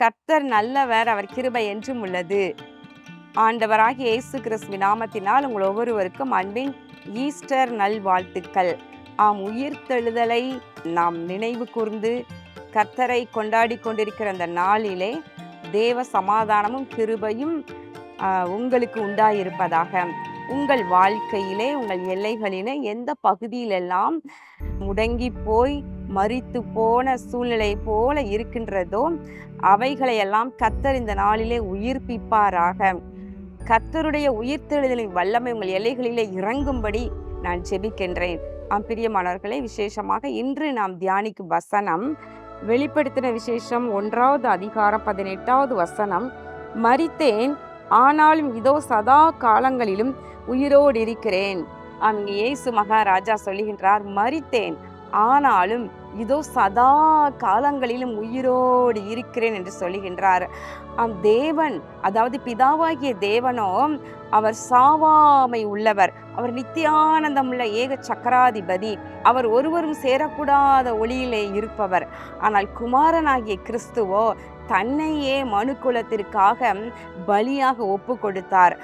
கர்த்தர் நல்லவர், அவர் கிருபை என்றும் உள்ளது. ஆண்டவராகிய இயேசு கிறிஸ்துவின் நாமத்தினால் உங்கள் ஒவ்வொருவருக்கும் அன்பின் ஈஸ்டர் நல்வாழ்த்துக்கள். உயிர்த்தெழுதலை நாம் நினைவு கூர்ந்து கர்த்தரை கொண்டாடி கொண்டிருக்கிற அந்த நாளிலே தேவ சமாதானமும் கிருபையும் உங்களுக்கு உண்டாயிருப்பதாக. உங்கள் வாழ்க்கையிலே, உங்கள் எல்லைகளிலே எந்த பகுதியிலெல்லாம் முடங்கி போய் மரித்து போன சூழ்நிலை போல இருக்கின்றதோ அவைகளையெல்லாம் கர்த்தர் இந்த நாளிலே உயிர்ப்பிப்பாராக. கர்த்தருடைய உயிர்த்தெழுதலின் வல்லமை உங்கள் எல்லைகளிலே இறங்கும்படி நான் ஜெபிக்கின்றேன். பிரியமானவர்களே, விசேஷமாக இன்று நாம் தியானிக்கும் வசனம் வெளிப்படுத்தின விசேஷம் 1வது அதிகாரம் 18வது வசனம். மரித்தேன், ஆனாலும் இதோ சதா காலங்களிலும் உயிரோடு இருக்கிறேன். அங்கே இயேசு மகாராஜா சொல்லுகின்றார், மரித்தேன் ஆனாலும் இதோ சதா காலங்களிலும் உயிரோடு இருக்கிறேன் என்று சொல்லுகின்றார். தேவன், அதாவது பிதாவாகிய தேவனோ அவர் சாவாமை உள்ளவர், அவர் நித்தியானந்தம் உள்ள ஏக சக்கராதிபதி, அவர் ஒருவரும் சேரக்கூடாத ஒளியிலே இருப்பவர். ஆனால் குமாரனாகிய கிறிஸ்துவோ தன்னையே மனு குலத்திற்காக பலியாக ஒப்பு கொடுத்தார்,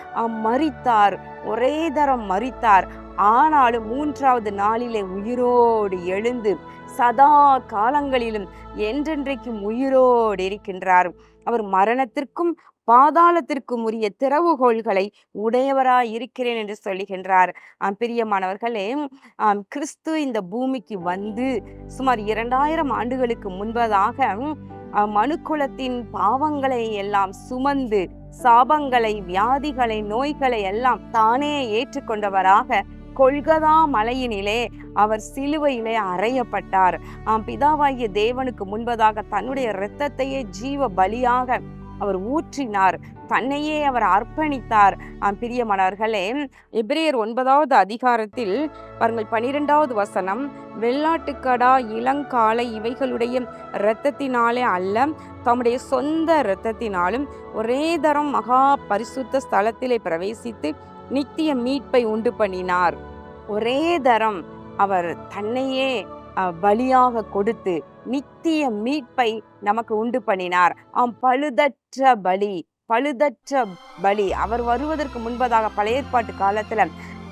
மரித்தார், ஒரே தரம் மரித்தார். ஆனாலும் 3வது நாளிலே உயிரோடு எழுந்து சதா காலங்களிலும் என்றென்றைக்கும் உயிரோடு இருக்கின்றார். அவர் மரணத்திற்கும் பாதாளத்திற்கும் உரிய திறவுகோள்களை உடையவராய் இருக்கிறேன் என்று சொல்லுகின்றார். பிரியமானவர்களே, கிறிஸ்து இந்த பூமிக்கு வந்து சுமார் 2000 ஆண்டுகளுக்கு முன்பதாக மனுக்குலத்தின் பாவங்களை எல்லாம் சுமந்து சாபங்களை, வியாதிகளை, நோய்களை எல்லாம் தானே ஏற்றுக்கொண்டவராக கொல்கதா மலையினிலே அவர் சிலுவையிலே அறையப்பட்டார். பிதாவாகிய தேவனுக்கு முன்பதாக தன்னுடைய இரத்தத்தையே ஜீவ பலியாக அவர் ஊற்றினார், தன்னையே அவர் அர்ப்பணித்தார். பிரியமானவர்களே, எபிரேயர் 9வது அதிகாரத்தில் பாருங்கள் 12வது வசனம். வெள்ளாட்டுக்கடா, இளங்காளை இவைகளுடைய இரத்தத்தினாலே அல்ல, தம்முடைய சொந்த இரத்தத்தினாலும் ஒரே தரம் மகா பரிசுத்த ஸ்தலத்திலே பிரவேசித்து நித்திய மீட்பை உண்டு பண்ணினார். ஒரே தரம் அவர் தன்னையே பலியாக கொடுத்து நித்திய மீட்பை நமக்கு உண்டு பண்ணினார். பழுதற்ற பலி, பழுதற்ற பலி. அவர் வருவதற்கு முன்பதாக பழைய ஏற்பாட்டு காலத்துல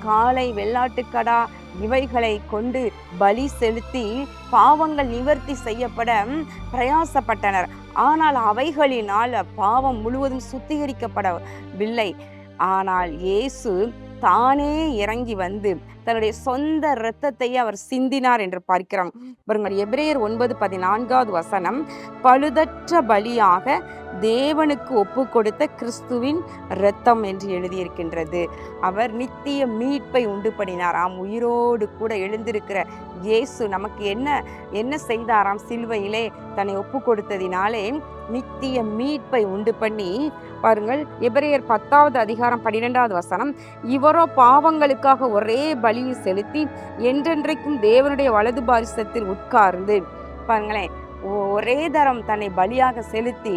காளை, வெள்ளாட்டுக்கடா இவைகளை கொண்டு பலி செலுத்தி பாவங்கள் நிவர்த்தி செய்யப்பட பிரயாசப்பட்டனர். ஆனால் அவைகளினால் பாவம் முழுவதும் சுத்திகரிக்கப்படவில்லை. ஆனால் இயேசு தானே இறங்கி வந்து தன்னுடைய சொந்த இரத்தத்தையே அவர் சிந்தினார் என்று பார்க்கிறோம். எபிரேயர் 9:14வது வசனம். பழுதற்ற பலியாக தேவனுக்கு ஒப்பு கொடுத்த கிறிஸ்துவின் இரத்தம் என்று எழுதியிருக்கின்றது. அவர் நித்திய மீட்பை உண்டு பண்ணினார். உயிரோடு கூட எழுந்திருக்கிற இயேசு நமக்கு என்ன செய்தாராம்? சிலுவையிலே தன்னை ஒப்பு கொடுத்ததினாலே நித்திய மீட்பை உண்டு பண்ணி பாருங்கள். எபிரேயர் 10வது அதிகாரம் 12வது வசனம். இவரோ பாவங்களுக்காக ஒரே பலியை செலுத்தி என்றென்றைக்கும் தேவனுடைய வலது பாரிசத்தில் உட்கார்ந்து பாருங்களேன், ஒரே தரம் தன்னை பலியாக செலுத்தி,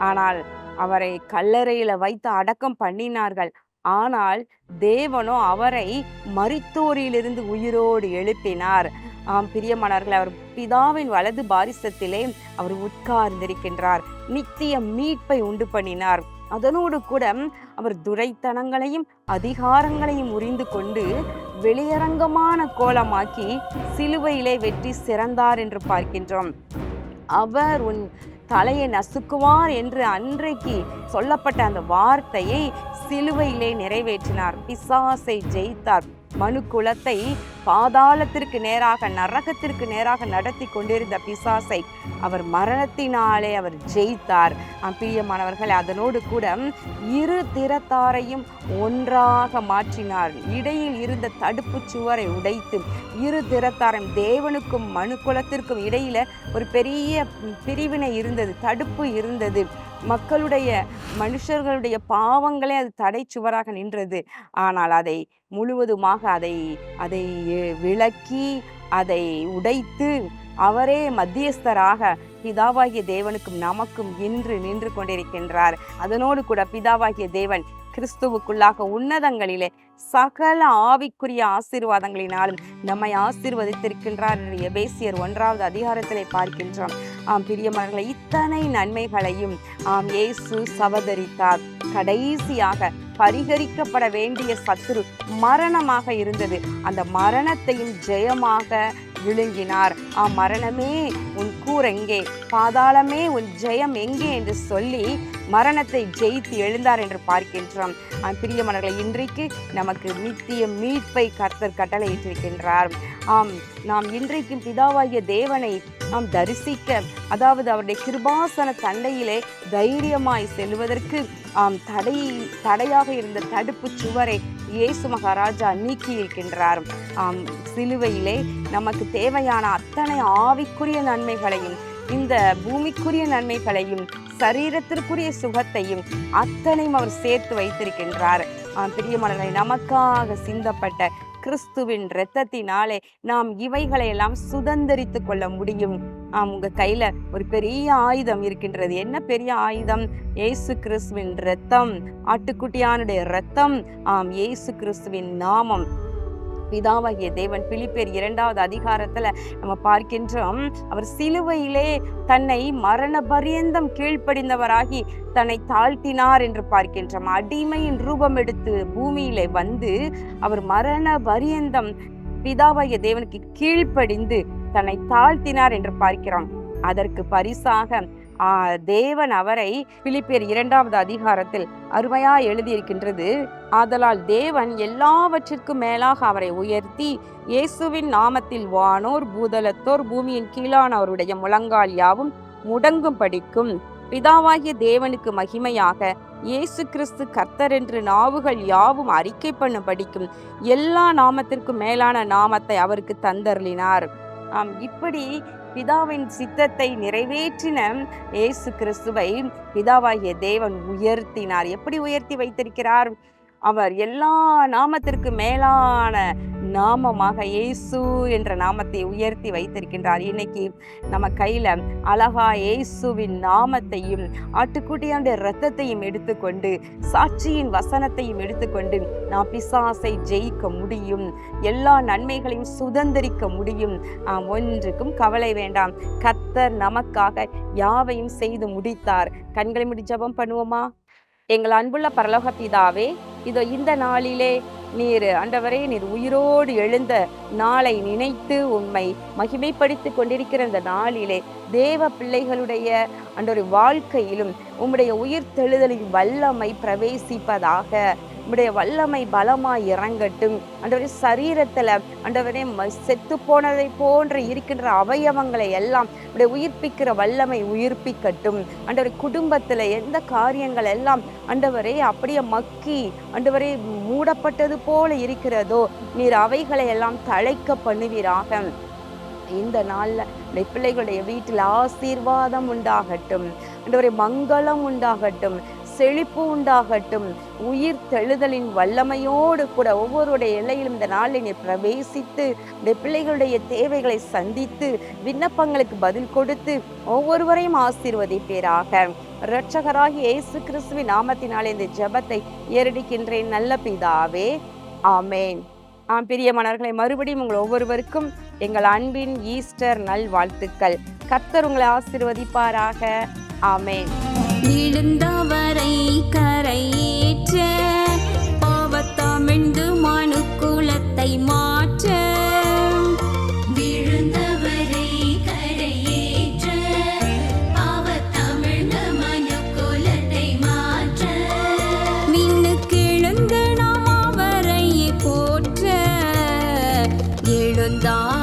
ஆனால் அவரை கல்லறையில வைத்து அடக்கம் பண்ணினார்கள். ஆனால் தேவனோ அவரை மரித்தோரிலிருந்து உயிரோடு எழுப்பினார். பிரியமானவர்களே, அவர் பிதாவின் வலது பாரிசத்திலே அவர் உட்கார்ந்திருக்கின்றார். நித்திய மீட்பை உண்டு பண்ணினார். அதனோடு கூட அவர் துரைத்தனங்களையும் அதிகாரங்களையும் உரிந்து கொண்டு வெளியரங்கமான கோலமாக்கி சிலுவையிலே வெற்றி சிறந்தார் என்று பார்க்கின்றோம். அவர் உன் தலையை நசுக்குவார் என்று அன்றைக்கு சொல்லப்பட்ட அந்த வார்த்தையை சிலுவையிலே நிறைவேற்றினார். பிசாசை ஜெயித்தார். மனு குலத்தை பாதாளத்திற்கு நேராக, நரகத்திற்கு நேராக நடத்தி கொண்டிருந்த பிசாசை அவர் மரணத்தினாலே அவர் ஜெயித்தார். பிரியமானவர்கள், அதனோடு கூட இரு திறத்தாரையும் ஒன்றாக மாற்றினார். இடையில் இருந்த தடுப்பு சுவரை உடைத்து இரு திறத்தாரையும், தேவனுக்கும் மனு குலத்திற்கும் இடையில ஒரு பெரிய பிரிவினை இருந்தது, தடுப்பு இருந்தது. மனுஷர்களுடைய பாவங்களே அது தடை சுவராக நின்றது. ஆனால் அதை முழுவதுமாக அதை விளக்கி அதை உடைத்து அவரே மத்தியஸ்தராக பிதாவாகிய தேவனுக்கும் நமக்கும் இன்று நின்று கொண்டிருக்கின்றார். அதனோடு கூட பிதாவாகிய தேவன் கிறிஸ்துவுக்குள்ளாக உன்னதங்களிலே சகல ஆவிக்குரிய ஆசீர்வாதங்களினாலும் நம்மை ஆசீர்வதித்திருக்கின்றார் என்று எபேசியர் 1வது அதிகாரத்திலே பார்க்கின்றோம். பிரியமானவர்களே, இத்தனை நன்மைகளையும் இயேசு சவதரித்தார். கடைசியாக பரிகரிக்கப்பட வேண்டிய சத்துரு மரணமாக இருந்தது. அந்த மரணத்தையும் ஜெயமாக விழுங்கினார். மரணமே உன் கூர் எங்கே, பாதாளமே உன் ஜெயம் எங்கே என்று சொல்லி மரணத்தை ஜெயித்து எழுந்தார் என்று பார்க்கின்றோம். பிரியமானவர்களே, இன்றைக்கு நமக்கு நித்திய மீட்பை கர்த்தர் கட்டளையிட்டிருக்கின்றார். நாம் இன்றைக்கும் பிதாவாகிய தேவனை நாம் தரிசிக்க, அதாவது அவருடைய கிருபாசன தண்டையிலே தைரியமாய் செல்வதற்கு தடையாக இருந்த தடுப்பு சுவரை இயேசு மகாராஜா நீக்கி இருக்கின்றார். சிலுவையிலே நமக்கு தேவையான அத்தனை ஆவிக்குரிய நன்மைகளையும், இந்த பூமிக்குரிய நன்மைகளையும், சரீரத்திற்குரிய சுகத்தையும் அத்தனையும் அவர் சேர்த்து வைத்திருக்கின்றார். பிரியமானவர்களே, நமக்காக சிந்தப்பட்ட கிறிஸ்துவின் இரத்தத்தினாலே நாம் இவைகளை எல்லாம் சுதந்திரித்து கொள்ள முடியும். உங்க கையில ஒரு பெரிய ஆயுதம் இருக்கின்றது. என்ன பெரிய ஆயுதம்? இயேசு கிறிஸ்துவின் இரத்தம், ஆட்டுக்குட்டியானுடைய இரத்தம், இயேசு கிறிஸ்துவின் நாமம். பிதாவாகிய தேவன் பிலிப்பியர் 2வது அதிகாரத்துல நம்ம பார்க்கின்றோம், அவர் சிலுவையிலே தன்னை மரண பரியந்தம் கீழ்ப்படிந்தவராகி தன்னை தாழ்த்தினார் என்று பார்க்கின்றோம். அடிமையின் ரூபம் எடுத்து பூமியிலே வந்து அவர் மரண பரியந்தம் பிதாவாகிய தேவனுக்கு கீழ்ப்படிந்து தன்னை தாழ்த்தினார் என்று பார்க்கிறோம். அதற்கு பரிசாக தேவன் அவரை பிலிப்பியர் 2வது அதிகாரத்தில் அருமையா எழுதியிருக்கின்றது. ஆதலால் தேவன் எல்லாவற்றிற்கும் மேலாக அவரை உயர்த்தி இயேசுவின் நாமத்தில் வானோர் பூதலத்தோர் பூமியின் கீழான அவருடைய முழங்கால் யாவும் முடங்கும் படிக்கும் பிதாவாகிய தேவனுக்கு மகிமையாக இயேசு கிறிஸ்து கர்த்தர் என்று நாவுகள் யாவும் அறிக்கை பண்ண படிக்கும் எல்லா நாமத்திற்கும் மேலான நாமத்தை அவருக்கு தந்தருளினார். இப்படி பிதாவின் சித்தத்தை நிறைவேற்றின இயேசு கிறிஸ்துவை பிதாவாகிய தேவன் உயர்த்தினார். எப்படி உயர்த்தி வைத்திருக்கிறார்? அவர் எல்லா நாமத்திற்கு மேலான நாமமாக இயேசு என்ற நாமத்தை உயர்த்தி வைத்திருக்கின்றார். இன்னைக்கு நம்ம கையில அழகா இயேசுவின் நாமத்தையும் ஆட்டுக்குட்டியானுடைய இரத்தத்தையும் எடுத்துக்கொண்டு, சாட்சியின் வசனத்தையும் எடுத்துக்கொண்டு நாம் பிசாசை ஜெயிக்க முடியும். எல்லா நன்மைகளையும் சுதந்திரிக்க முடியும். ஒன்றுக்கும் கவலை வேண்டாம். கர்த்தர் நமக்காக யாவையும் செய்து முடித்தார். கண்களை மூடி ஜெபம் பண்ணுவோமா? எங்கள் அன்புள்ள பரலோக பிதாவே, இதோ இந்த நாளிலே நீர் ஆண்டவரே, நீர் உயிரோடு எழுந்த நாளை நினைத்து உம்மை மகிமைப்படுத்தி கொண்டிருக்கிற இந்த நாளிலே தேவ பிள்ளைகளுடைய அன்றொரு வாழ்க்கையிலும் உம்முடைய உயிர் தெழுதலின் வல்லமை பிரவேசிப்பதாக. உம்முடைய வல்லமை பலமாய் இறங்கட்டும். ஆண்டவரே, சரீரத்துல ஆண்டவரே செத்து போனதை போன்று இருக்கின்ற அவயவங்களை எல்லாம் உடைய உயிர்ப்பிக்கிற வல்லமை உயிர்ப்பிக்கட்டும். ஆண்டவரே, குடும்பத்துல எந்த காரியங்கள் எல்லாம் ஆண்டவரே அப்படியே மக்கி ஆண்டவரே மூடப்பட்டது போல இருக்கிறதோ, நீர் அவைகளை எல்லாம் தழைக்க பண்ணுவீராக. இந்த நாள்ல பிள்ளைகளுடைய வீட்டில் ஆசீர்வாதம் உண்டாகட்டும். ஆண்டவரே, மங்களம் உண்டாகட்டும், செழிப்பு உண்டாகட்டும். உயிர் தெழுதலின் வல்லமையோடு கூட ஒவ்வொருடைய எல்லையிலும் இந்த நாளில் நீ பிரவேசித்து இந்த பிள்ளைகளுடைய தேவைகளை சந்தித்து விண்ணப்பங்களுக்கு பதில் கொடுத்து ஒவ்வொருவரையும் ஆசீர்வதிப்பீராக. இரட்சகராகி இயேசு கிறிஸ்துவின் நாமத்தினாலே இந்த ஜெபத்தை ஏறெடுக்கின்றேன் நல்ல பிதாவே, ஆமேன். பிரியமானவர்களை, மறுபடியும் உங்கள் ஒவ்வொருவருக்கும் எங்கள் அன்பின் ஈஸ்டர் நல் வாழ்த்துக்கள். கர்த்தர் உங்களை ஆசீர்வதிப்பாராக. ஆமேன். விழுந்தவரை கரையேற்ற பாவத்தமிழ்ந்து மனுக்குலத்தை மாற்ற, விழுந்தவரை கரையேற்ற பாவத்தமிழ்ந்து மனுக்குலத்தை மாற்ற, விண்ணுக்கு எழுந்து நாம் அவரை போற்ற எழுந்தார்